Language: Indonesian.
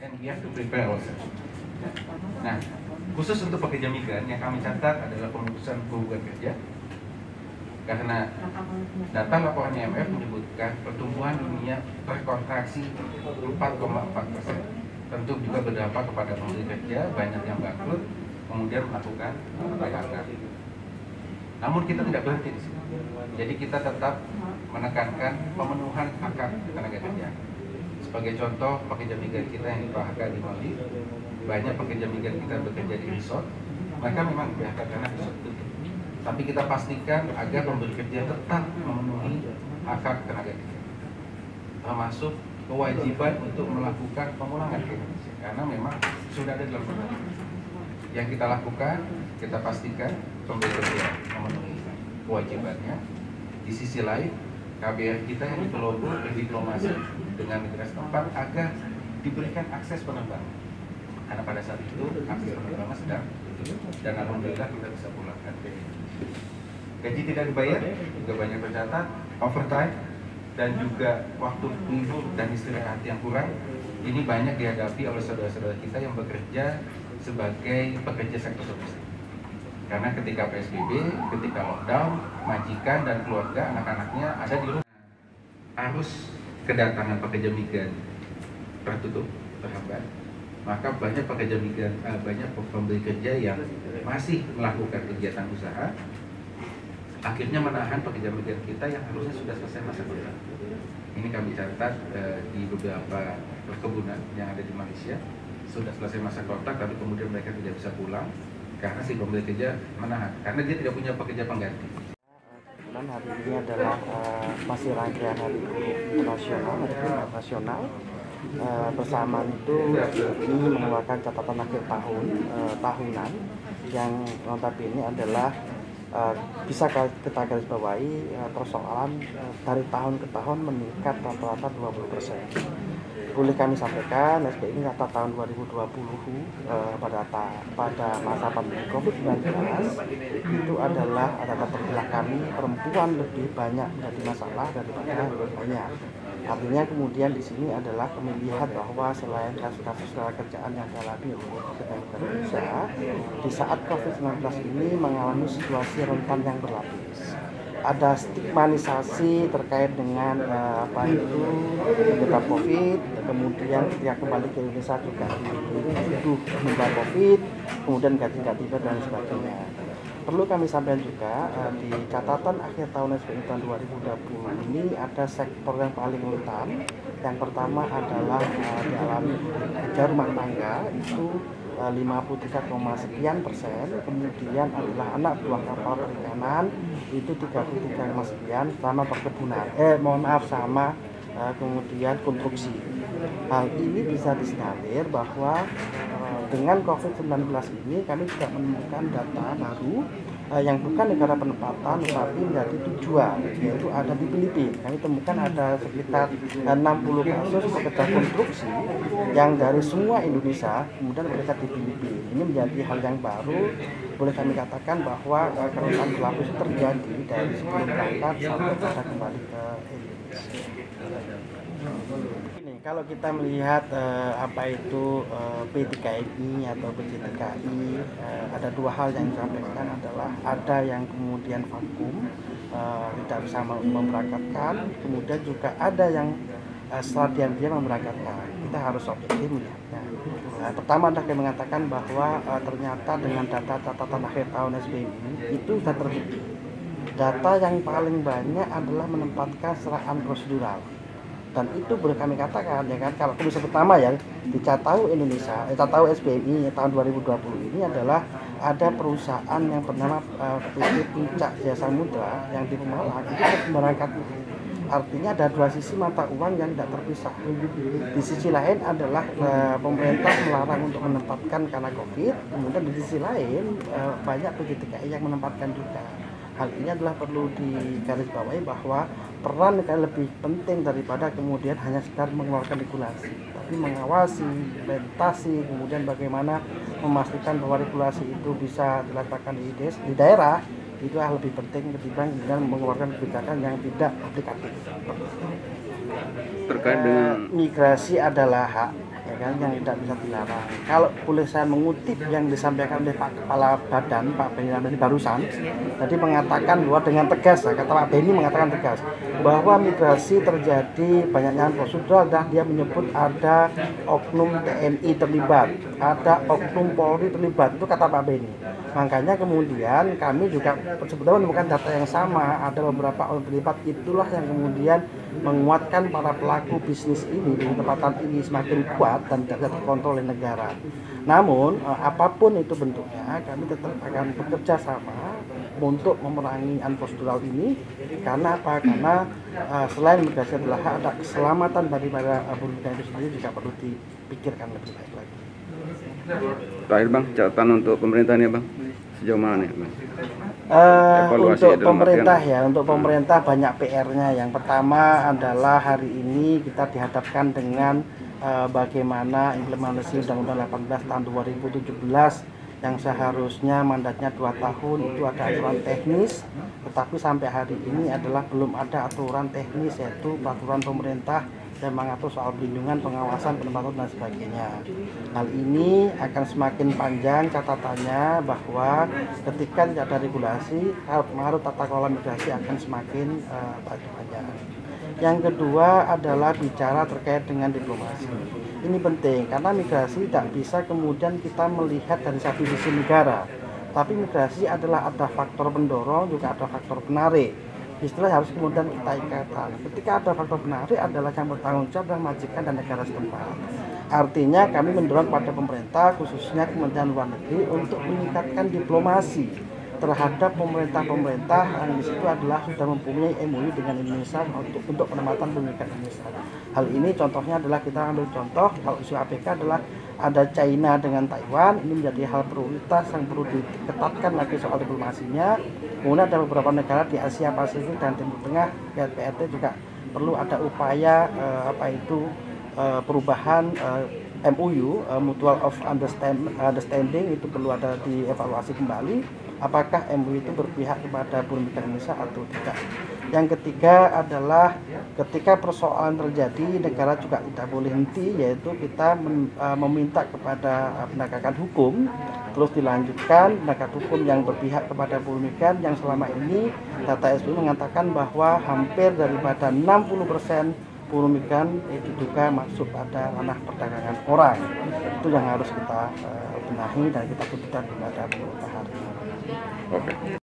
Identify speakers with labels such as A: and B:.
A: and we have to prepare ourselves. Nah, khusus untuk pekerja migran yang kami catat adalah pemutusan hubungan kerja, karena data laporan IMF menyebutkan pertumbuhan dunia terkontraksi 4,4%. Tentu juga berdampak kepada pemberi kerja, banyak yang bangkrut, kemudian melakukan PHK. Namun kita tidak berhenti di sini. Jadi kita tetap menekankan pemenuhan hak tenaga kerja. Sebagai contoh, pekerja migran kita yang di PHK di Bali, banyak pekerja migran kita bekerja di resort, mereka memang di PHK karena resort tutup. Tapi kita pastikan agar pemberi kerja tetap memenuhi hak tenaga kerja, termasuk kewajiban untuk melakukan pemulangan ke Indonesia, karena memang sudah ada dalam peraturan. Yang kita lakukan, kita pastikan pemberi kerja memenuhi kewajibannya. Di sisi lain, KBR kita yang di Colombo berdiplomasi dengan negara setempat agar diberikan akses penerbangan, karena pada saat itu akses penerbangan sedang ditutup, dan alhamdulillah kita bisa pulangkan. Gaji tidak dibayar juga banyak tercatat, overtime dan juga waktu libur dan istirahat yang kurang. Ini banyak dihadapi oleh saudara-saudara kita yang bekerja sebagai pekerja sektor service. Karena ketika PSBB, ketika lockdown, majikan dan keluarga anak-anaknya ada di rumah, harus kedatangan pekerja migran tertutup, terhambat. Maka banyak pekerja migran, banyak pemberi kerja yang masih melakukan kegiatan usaha, akhirnya menahan pekerja migran kita yang harusnya sudah selesai masa kontrak. Ini kami catat di beberapa perkebunan yang ada di Malaysia, sudah selesai masa kontrak, tapi kemudian mereka tidak bisa pulang karena si pemberi kerja menahan, karena dia tidak punya pekerja pengganti.
B: Dan hari ini adalah masih rangkaian hari internasional, hari nasional. Bersamaan itu ini mengeluarkan catatan akhir tahun tahunan yang notabene adalah bisa kita garis bawahi persoalan dari tahun ke tahun meningkat rata-rata 20%. Boleh kami sampaikan, SBI ini data tahun 2020 pada masa pandemi COVID-19 itu adalah data terbelah kami, perempuan lebih banyak menjadi masalah daripada banyak. Artinya kemudian di sini adalah kami lihat bahwa selain kasus-kasus kerjaan yang dialami oleh pekerja migran Indonesia, di saat COVID-19 ini mengalami situasi rentan yang berlapis. Ada stigmatisasi terkait dengan apa itu penderita COVID, kemudian ketika kembali ke Indonesia juga dituduh menderita COVID, kemudian ganti-ganti dan sebagainya. Perlu kami sampaikan juga di catatan akhir tahun SBI tahun 2020 ini ada sektor yang paling rentan. Yang pertama adalah dialami kerja rumah tangga itu 53,sekian%, kemudian adalah anak buah kapal perikanan itu 33,sekian, sama perkebunan, sama kemudian konstruksi. Hal ini bisa disinyalir bahwa dengan COVID-19 ini kami juga menemukan data baru yang bukan negara penempatan tetapi menjadi tujuan, yaitu ada di Filipina. Kami temukan ada sekitar 60 kasus pekerja konstruksi yang dari semua Indonesia kemudian mereka di Filipina. Ini menjadi hal yang baru. Boleh kami katakan bahwa kerentanan berlapis terjadi dari sebelum berangkat sampai pada kembali ke Indonesia. Kalau kita melihat apa itu P3KMI atau PJTKI, ada dua hal yang disampaikan, adalah ada yang kemudian vakum, tidak bisa memberangkatkan, kemudian juga ada yang setelah dia memberangkatkan. Kita harus objektif melihatnya. Pertama adalah kami mengatakan bahwa ternyata dengan data catatan akhir tahun SBI itu sudah terbukti. Data yang paling banyak adalah menempatkan seraan prosedural. Dan itu boleh kami katakan, ya kan, kalau komisi pertama ya dicatau Indonesia, tahu SBI tahun 2020 ini adalah ada perusahaan yang bernama PT Puncak Jasa Samudra yang di Pemalang itu berangkat. Artinya ada dua sisi mata uang yang tidak terpisah. Di sisi lain adalah pemerintah melarang untuk menempatkan karena COVID, kemudian di sisi lain banyak PJTKI yang menempatkan juga. Hal ini adalah perlu digarisbawahi bahwa peran negara lebih penting daripada kemudian hanya sekedar mengeluarkan regulasi, tapi mengawasi, implementasi, kemudian bagaimana memastikan bahwa regulasi itu bisa dilaksanakan di daerah, itu lebih penting ketimbang kemudian mengeluarkan kebijakan yang tidak aplikatif.
C: Terkait dengan
B: migrasi adalah hak, ya kan, yang tidak bisa dilarang. Kalau boleh saya mengutip yang disampaikan oleh Pak Kepala Badan, Pak Benny Ramdhani barusan, tadi mengatakan bahwa dengan tegas, kata Pak Benny mengatakan tegas, bahwa migrasi terjadi banyaknya prosedural dan dia menyebut ada oknum TNI terlibat, ada oknum Polri terlibat, itu kata Pak Benny. Makanya kemudian kami juga sebetulnya menemukan data yang sama, ada beberapa orang terlibat, itulah yang kemudian menguatkan para pelaku bisnis ini di tempatan ini semakin kuat dan tidak terkontrol oleh negara. Namun apapun itu bentuknya, kami tetap akan bekerja sama untuk memerangi unprocedural ini. Karena apa? Karena selain migrasi adalah hak, ada keselamatan daripada buruh migran itu sendiri juga perlu dipikirkan lebih baik lagi.
C: Terakhir Bang, catatan untuk pemerintah nih Bang, sejauh mana nih Bang?
B: Untuk pemerintah ya, untuk pemerintah banyak PR-nya. Yang pertama adalah hari ini kita dihadapkan dengan bagaimana implementasi Undang-Undang 18 tahun 2017 yang seharusnya mandatnya 2 tahun, itu ada aturan teknis, tetapi sampai hari ini adalah belum ada aturan teknis, yaitu peraturan pemerintah yang mengatur soal perlindungan, pengawasan, penempatan dan sebagainya. Hal ini akan semakin panjang catatannya, bahwa ketika tidak ada regulasi, pengaruh tata kelola migrasi akan semakin panjang. Yang kedua adalah bicara terkait dengan diplomasi. Ini penting karena migrasi tidak bisa kemudian kita melihat dari satu sisi negara, tapi migrasi adalah ada faktor pendorong, juga ada faktor penarik. Istilah harus kemudian kita ikatkan. Ketika ada faktor penarik adalah yang bertanggung jawab dan majikan dan negara setempat. Artinya kami mendorong pada pemerintah, khususnya Kementerian Luar Negeri, untuk meningkatkan diplomasi terhadap pemerintah-pemerintah yang di situ adalah sudah mempunyai MOU dengan Indonesia untuk penempatan pemilikan Indonesia. Hal ini contohnya adalah kita ambil contoh kalau isu APK adalah ada China dengan Taiwan, ini menjadi hal prioritas yang perlu diketatkan lagi soal diplomasinya. Kemudian ada beberapa negara di Asia Pasifik dan Timur Tengah, PRT juga perlu ada upaya perubahan MOU, Mutual of Understanding, itu perlu ada dievaluasi kembali. Apakah MOU itu berpihak kepada buruh migran Indonesia atau tidak. Yang ketiga adalah ketika persoalan terjadi, negara juga tidak boleh henti, yaitu kita meminta kepada penegakan hukum, terus dilanjutkan penegakan hukum yang berpihak kepada buruh migran yang selama ini data SBY mengatakan bahwa hampir daripada 60% buruh migran diduga masuk pada ranah perdagangan orang. Itu yang harus kita benahi dan kita butuhkan kepada pemerintah hari ini.
C: Oke.